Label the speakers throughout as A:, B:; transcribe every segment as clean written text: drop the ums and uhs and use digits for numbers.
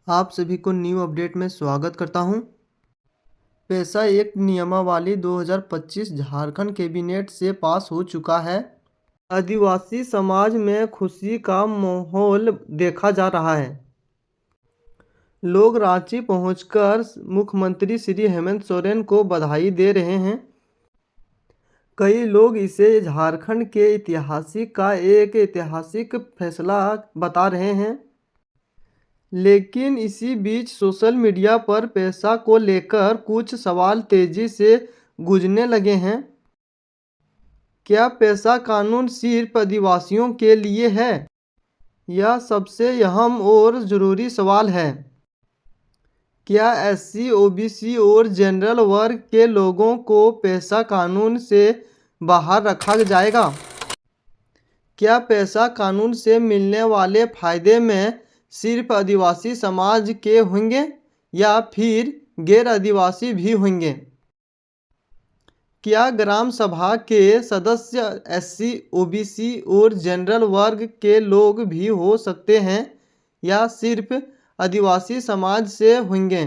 A: आप सभी को न्यू अपडेट में स्वागत करता हूं। पैसा एक्ट नियमावली 2025 झारखंड कैबिनेट से पास हो चुका है। आदिवासी समाज में खुशी का माहौल देखा जा रहा है। लोग रांची पहुंचकर मुख्यमंत्री श्री हेमंत सोरेन को बधाई दे रहे हैं। कई लोग इसे झारखंड के एक ऐतिहासिक फैसला बता रहे हैं। लेकिन इसी बीच सोशल मीडिया पर पैसा को लेकर कुछ सवाल तेजी से गूंजने लगे हैं। क्या पैसा कानून सिर्फ आदिवासियों के लिए है? यह सबसे अहम और ज़रूरी सवाल है। क्या एससी, ओबीसी और जनरल वर्ग के लोगों को पैसा कानून से बाहर रखा जाएगा? क्या पैसा कानून से मिलने वाले फायदे में सिर्फ आदिवासी समाज के होंगे या फिर गैर आदिवासी भी होंगे? क्या ग्राम सभा के सदस्य एससी, ओबीसी और जनरल वर्ग के लोग भी हो सकते हैं या सिर्फ आदिवासी समाज से होंगे?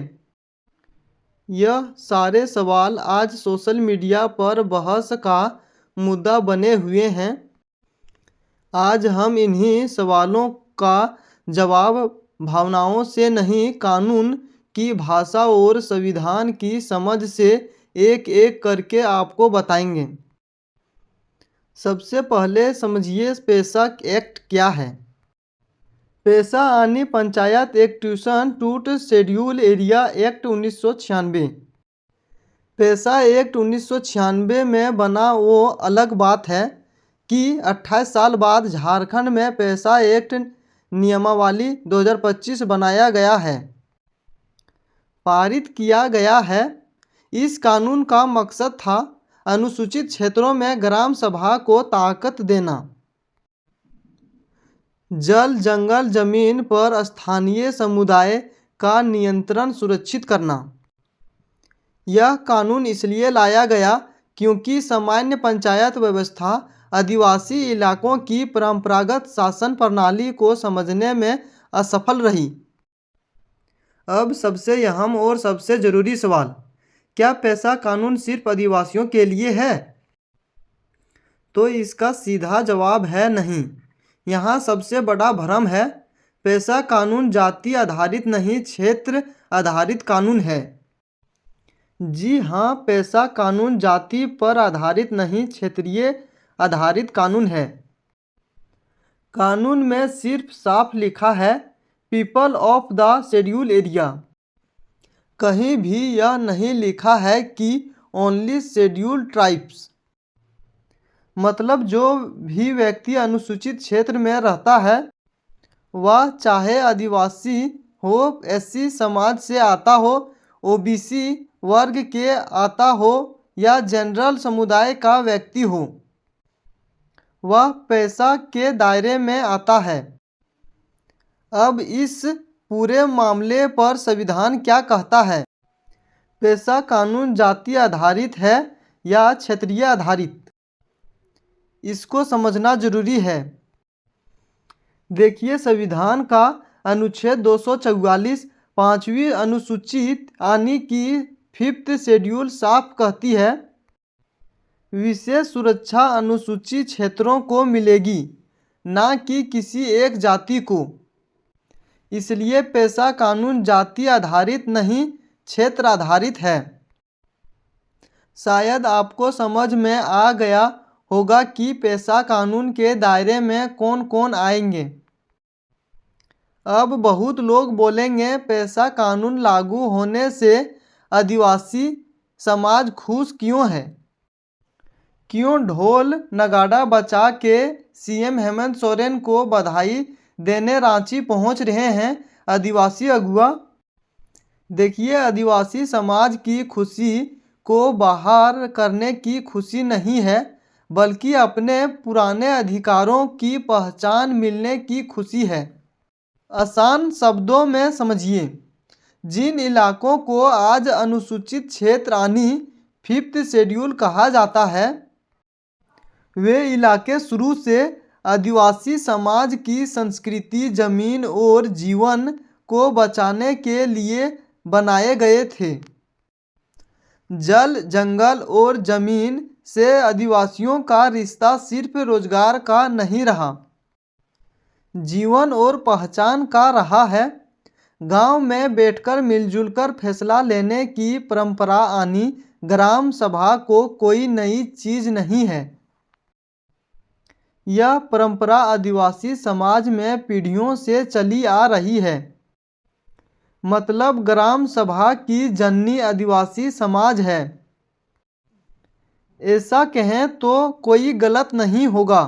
A: यह सारे सवाल आज सोशल मीडिया पर बहस का मुद्दा बने हुए हैं। आज हम इन्हीं सवालों का जवाब भावनाओं से नहीं, कानून की भाषा और संविधान की समझ से एक एक करके आपको बताएंगे। सबसे पहले समझिए पैसा एक्ट क्या है। पैसा यानी पंचायत एक्टिशन टूट शेड्यूल एरिया एक्ट 1996। पैसा एक्ट 1996 में बना वो अलग बात है कि 28 साल बाद झारखंड में पैसा एक्ट नियमावली 2025 बनाया गया है, पारित किया गया है। इस कानून का मकसद था अनुसूचित क्षेत्रों में ग्राम सभा को ताकत देना, जल जंगल जमीन पर स्थानीय समुदाय का नियंत्रण सुरक्षित करना। यह कानून इसलिए लाया गया क्योंकि सामान्य पंचायत व्यवस्था आदिवासी इलाकों की परंपरागत शासन प्रणाली को समझने में असफल रही। अब सबसे अहम और सबसे ज़रूरी सवाल, क्या पैसा कानून सिर्फ आदिवासियों के लिए है? तो इसका सीधा जवाब है नहीं। यहाँ सबसे बड़ा भ्रम है। पैसा कानून जाति आधारित नहीं, क्षेत्र आधारित कानून है। जी हाँ, पैसा कानून जाति पर आधारित नहीं, क्षेत्रीय आधारित कानून है। कानून में सिर्फ साफ लिखा है people of the schedule area. कहीं भी यह नहीं लिखा है कि ओनली शेड्यूल ट्राइब्स। मतलब जो भी व्यक्ति अनुसूचित क्षेत्र में रहता है, वह चाहे आदिवासी हो, एससी समाज से आता हो, ओबीसी वर्ग के आता हो या जनरल समुदाय का व्यक्ति हो, वह पैसा के दायरे में आता है। अब इस पूरे मामले पर संविधान क्या कहता है? पैसा कानून जाति आधारित है या क्षेत्रीय आधारित, इसको समझना जरूरी है। देखिए, संविधान का अनुच्छेद 244 पांचवी अनुसूचित यानी कि 5th शेड्यूल साफ कहती है विशेष सुरक्षा अनुसूचित क्षेत्रों को मिलेगी, ना कि किसी एक जाति को। इसलिए पैसा कानून जाति आधारित नहीं, क्षेत्र आधारित है। शायद आपको समझ में आ गया होगा कि पैसा कानून के दायरे में कौन कौन आएंगे। अब बहुत लोग बोलेंगे पैसा कानून लागू होने से आदिवासी समाज खुश क्यों है? क्यों ढोल नगाड़ा बजा के सीएम हेमंत सोरेन को बधाई देने रांची पहुंच रहे हैं आदिवासी अगुआ? देखिए, आदिवासी समाज की खुशी को बाहर करने की खुशी नहीं है, बल्कि अपने पुराने अधिकारों की पहचान मिलने की खुशी है। आसान शब्दों में समझिए, जिन इलाकों को आज अनुसूचित क्षेत्र यानी 5th शेड्यूल कहा जाता है, वे इलाके शुरू से आदिवासी समाज की संस्कृति, जमीन और जीवन को बचाने के लिए बनाए गए थे। जल, जंगल और जमीन से आदिवासियों का रिश्ता सिर्फ रोजगार का नहीं रहा, जीवन और पहचान का रहा है। गांव में बैठकर मिलजुल कर फैसला लेने की परंपरा आनी ग्राम सभा को कोई नई चीज नहीं है। यह परंपरा आदिवासी समाज में पीढ़ियों से चली आ रही है। मतलब ग्राम सभा की जननी आदिवासी समाज है। ऐसा कहें तो कोई गलत नहीं होगा।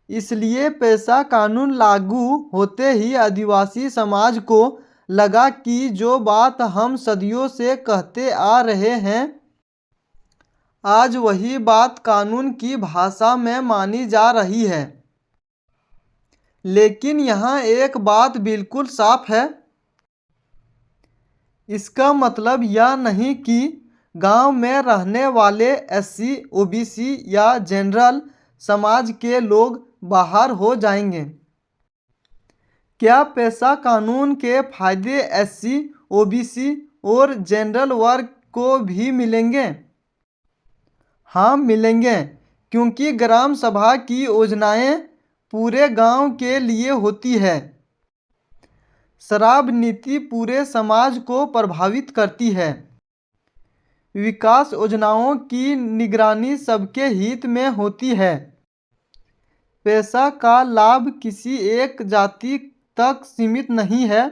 A: इसलिए पेशा कानून लागू होते ही आदिवासी समाज को लगा कि जो बात हम सदियों से कहते आ रहे हैं, आज वही बात कानून की भाषा में मानी जा रही है। लेकिन यहाँ एक बात बिल्कुल साफ है। इसका मतलब यह नहीं कि गांव में रहने वाले एससी, ओबीसी या जनरल समाज के लोग बाहर हो जाएंगे। क्या पेशा कानून के फायदे एससी, ओबीसी और जनरल वर्ग को भी मिलेंगे? हाँ, मिलेंगे, क्योंकि ग्राम सभा की योजनाएं पूरे गांव के लिए होती है। शराब नीति पूरे समाज को प्रभावित करती है। विकास योजनाओं की निगरानी सबके हित में होती है। पेशा का लाभ किसी एक जाति तक सीमित नहीं है।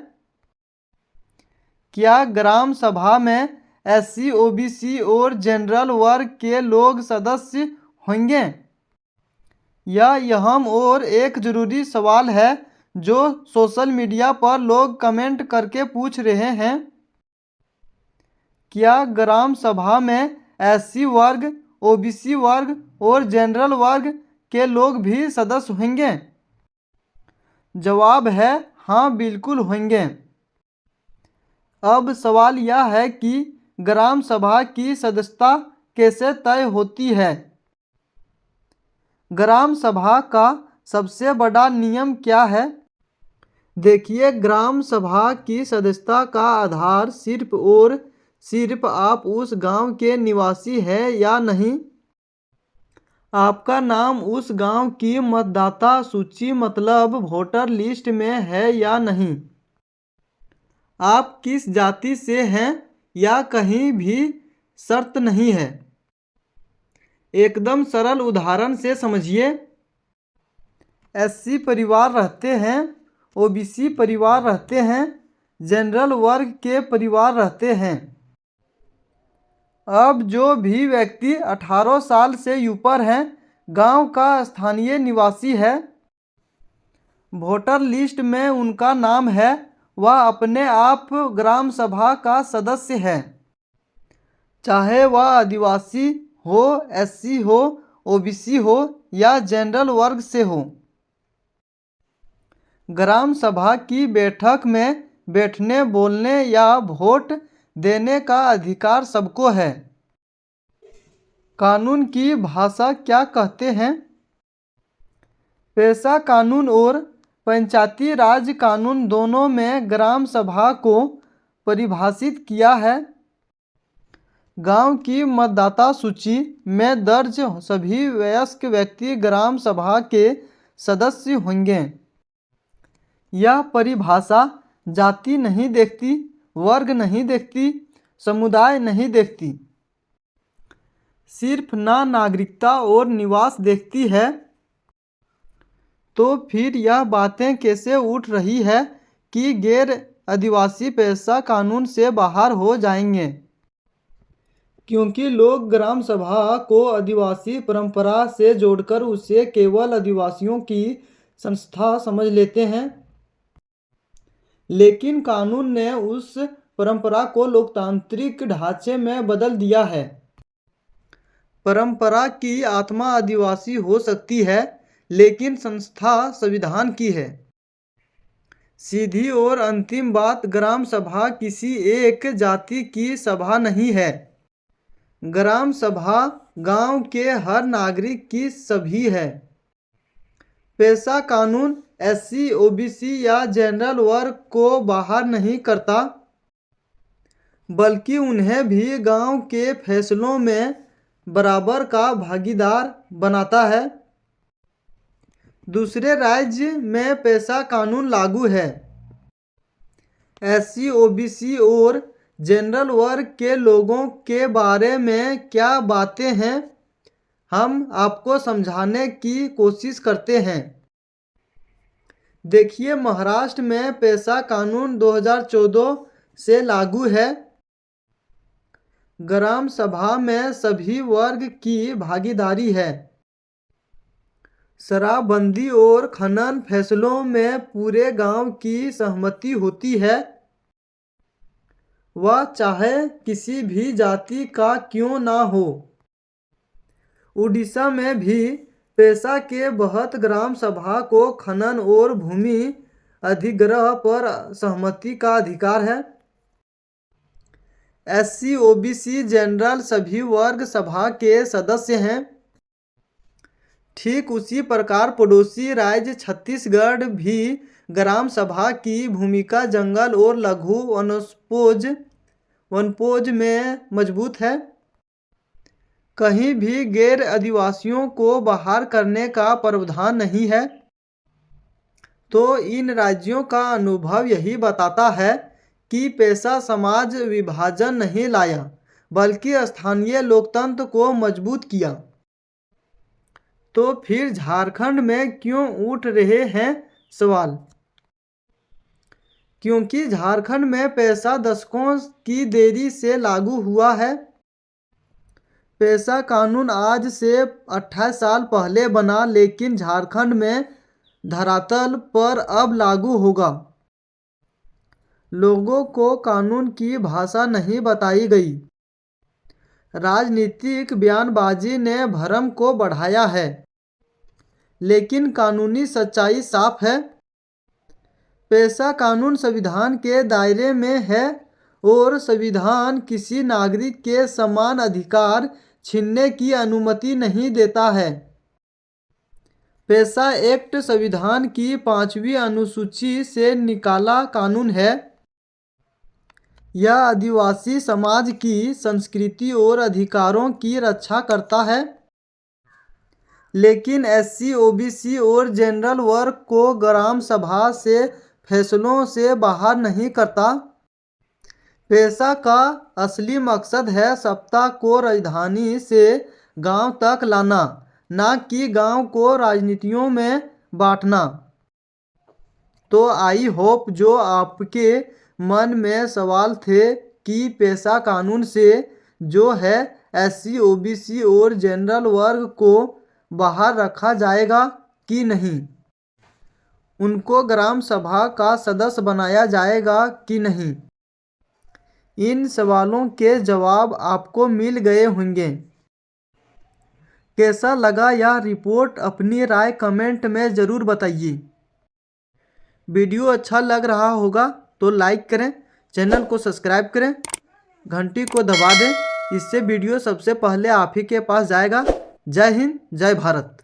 A: क्या ग्राम सभा में एससी, ओबीसी और जनरल वर्ग के लोग सदस्य होंगे? यह अहम और एक जरूरी सवाल है जो सोशल मीडिया पर लोग कमेंट करके पूछ रहे हैं। क्या ग्राम सभा में एससी वर्ग, ओबीसी वर्ग और जनरल वर्ग के लोग भी सदस्य होंगे? जवाब है हाँ, बिल्कुल होंगे। अब सवाल यह है कि ग्राम सभा की सदस्यता कैसे तय होती है? ग्राम सभा का सबसे बड़ा नियम क्या है? देखिए, ग्राम सभा की सदस्यता का आधार सिर्फ और सिर्फ आप उस गांव के निवासी हैं या नहीं। आपका नाम उस गांव की मतदाता सूची मतलब वोटर लिस्ट में है या नहीं। आप किस जाति से हैं या कहीं भी शर्त नहीं है। एकदम सरल उदाहरण से समझिए। एससी परिवार रहते हैं, ओबीसी परिवार रहते हैं, जनरल वर्ग के परिवार रहते हैं। अब जो भी व्यक्ति 18 साल से ऊपर है, गांव का स्थानीय निवासी है, वोटर लिस्ट में उनका नाम है, वह अपने आप ग्राम सभा का सदस्य है, चाहे वह आदिवासी हो, एससी हो, ओबीसी हो या जनरल वर्ग से हो। ग्राम सभा की बैठक में बैठने, बोलने या वोट देने का अधिकार सबको है। कानून की भाषा क्या कहते हैं? पेशा कानून और पंचायती राज कानून दोनों में ग्राम सभा को परिभाषित किया है। गांव की मतदाता सूची में दर्ज सभी वयस्क व्यक्ति ग्राम सभा के सदस्य होंगे। यह परिभाषा जाति नहीं देखती, वर्ग नहीं देखती, समुदाय नहीं देखती, सिर्फ नागरिकता और निवास देखती है। तो फिर यह बातें कैसे उठ रही है कि गैर आदिवासी पेशा कानून से बाहर हो जाएंगे? क्योंकि लोग ग्राम सभा को आदिवासी परंपरा से जोड़कर उसे केवल आदिवासियों की संस्था समझ लेते हैं। लेकिन कानून ने उस परंपरा को लोकतांत्रिक ढांचे में बदल दिया है। परंपरा की आत्मा आदिवासी हो सकती है, लेकिन संस्था संविधान की है। सीधी और अंतिम बात, ग्राम सभा किसी एक जाति की सभा नहीं है। ग्राम सभा गांव के हर नागरिक की सभी है। पेशा कानून SC, OBC या जनरल वर्ग को बाहर नहीं करता, बल्कि उन्हें भी गांव के फैसलों में बराबर का भागीदार बनाता है। दूसरे राज्य में पेशा कानून लागू है। SC, OBC और जनरल वर्ग के लोगों के बारे में क्या बातें हैं, हम आपको समझाने की कोशिश करते हैं। देखिए, महाराष्ट्र में पेशा कानून 2014 से लागू है। ग्राम सभा में सभी वर्ग की भागीदारी है। शराबबंदी और खनन फैसलों में पूरे गांव की सहमति होती है, वह चाहे किसी भी जाति का क्यों ना हो। उड़ीसा में भी पेशा के बहुत ग्राम सभा को खनन और भूमि अधिग्रहण पर सहमति का अधिकार है। SC, OBC, जनरल सभी वर्ग सभा के सदस्य हैं। ठीक उसी प्रकार पड़ोसी राज्य छत्तीसगढ़ भी ग्राम सभा की भूमिका जंगल और लघु वनोपज में मजबूत है। कहीं भी गैर आदिवासियों को बाहर करने का प्रावधान नहीं है। तो इन राज्यों का अनुभव यही बताता है कि पेशा समाज विभाजन नहीं लाया, बल्कि स्थानीय लोकतंत्र को मजबूत किया। तो फिर झारखंड में क्यों उठ रहे हैं सवाल? क्योंकि झारखंड में पेशा दशकों की देरी से लागू हुआ है। पेशा कानून आज से 28 साल पहले बना, लेकिन झारखंड में धरातल पर अब लागू होगा। लोगों को कानून की भाषा नहीं बताई गई। राजनीतिक बयानबाजी ने भ्रम को बढ़ाया है, लेकिन कानूनी सच्चाई साफ है। पेशा कानून संविधान के दायरे में है और संविधान किसी नागरिक के समान अधिकार छीनने की अनुमति नहीं देता है। पेशा एक्ट संविधान की 5वीं अनुसूची से निकाला कानून है। यह आदिवासी समाज की संस्कृति और अधिकारों की रक्षा करता है, लेकिन SC, OBC और जनरल वर्ग को ग्राम सभा से फैसलों से बाहर नहीं करता। पेशा का असली मकसद है सत्ता को राजधानी से गांव तक लाना, ना कि गांव को राजनीतियों में बांटना। तो आई होप जो आपके मन में सवाल थे कि पेशा कानून से जो है SC, OBC और जनरल वर्ग को बाहर रखा जाएगा कि नहीं, उनको ग्राम सभा का सदस्य बनाया जाएगा कि नहीं, इन सवालों के जवाब आपको मिल गए होंगे। कैसा लगा यह रिपोर्ट, अपनी राय कमेंट में ज़रूर बताइए। वीडियो अच्छा लग रहा होगा तो लाइक करें, चैनल को सब्सक्राइब करें, घंटी को दबा दें, इससे वीडियो सबसे पहले आप ही के पास जाएगा। जय हिंद, जय भारत।